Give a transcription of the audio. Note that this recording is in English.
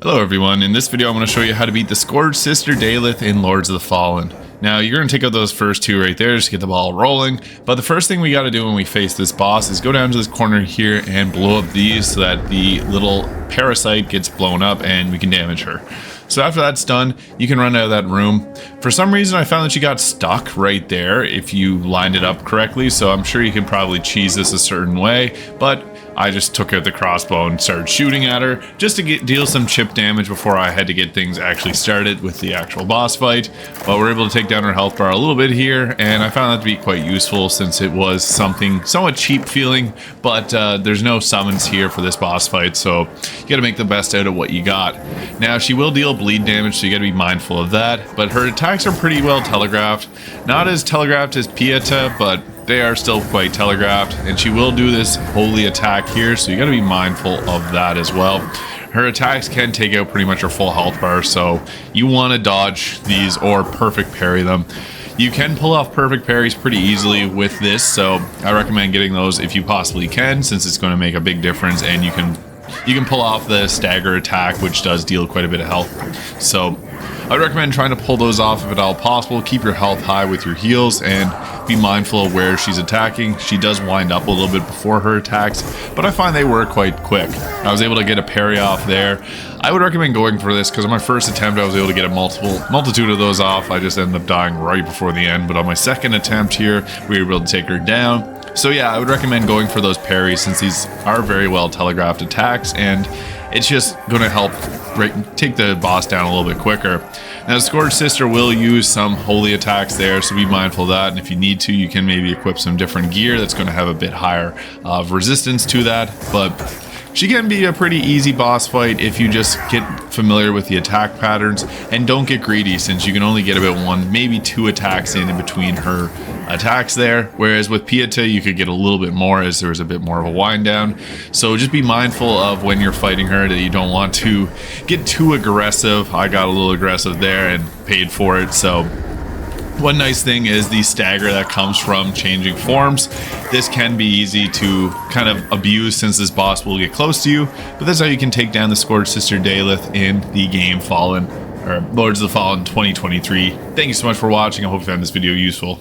Hello everyone, in this video I'm going to show you how to beat the Scourged Sister Delyth in Lords of the Fallen. Now you're going to take out those first two right there just to get the ball rolling, but the first thing we got to do when we face this boss is go down to this corner here and blow up these so that the little parasite gets blown up and we can damage her. So after that's done, you can run out of that room. For some reason I found that she got stuck right there if you lined it up correctly, so I'm sure you can probably cheese this a certain way, but I just took out the crossbow and started shooting at her just to deal some chip damage before I had to get things actually started with the actual boss fight. But we're able to take down her health bar a little bit here, and I found that to be quite useful since it was something somewhat cheap feeling, but there's no summons here for this boss fight, so you gotta make the best out of what you got. Now she will deal bleed damage, so you gotta be mindful of that, but her attacks are pretty well telegraphed. Not as telegraphed as Pieta, but they are still quite telegraphed, and she will do this holy attack here, so you got to be mindful of that as well. Her attacks can take out pretty much her full health bar, so you want to dodge these or perfect parry them. You can pull off perfect parries pretty easily with this, so I recommend getting those if you possibly can, since it's going to make a big difference, and you can pull off the stagger attack, which does deal quite a bit of health. So I would recommend trying to pull those off if at all possible. Keep your health high with your heals and be mindful of where she's attacking. She does wind up a little bit before her attacks, but I find they work quite quick. I was able to get a parry off there. I would recommend going for this because on my first attempt I was able to get a multitude of those off. I just ended up dying right before the end, but on my second attempt here we were able to take her down. So yeah, I would recommend going for those parries since these are very well telegraphed attacks, and it's just going to help take the boss down a little bit quicker. Now the Scourged Sister will use some holy attacks there, so be mindful of that, and if you need to, you can maybe equip some different gear that's going to have a bit higher resistance to that, but she can be a pretty easy boss fight if you just get familiar with the attack patterns and don't get greedy, since you can only get about one, maybe two attacks in between her attacks there, whereas with Pieta you could get a little bit more as there was a bit more of a wind down. So just be mindful of when you're fighting her that you don't want to get too aggressive. I got a little aggressive there and paid for it. So one nice thing is the stagger that comes from changing forms. This can be easy to kind of abuse since this boss will get close to you, but that's how you can take down the Scourged Sister Delyth in the game Fallen, or Lords of the Fallen 2023. Thank you so much for watching. I hope you found this video useful.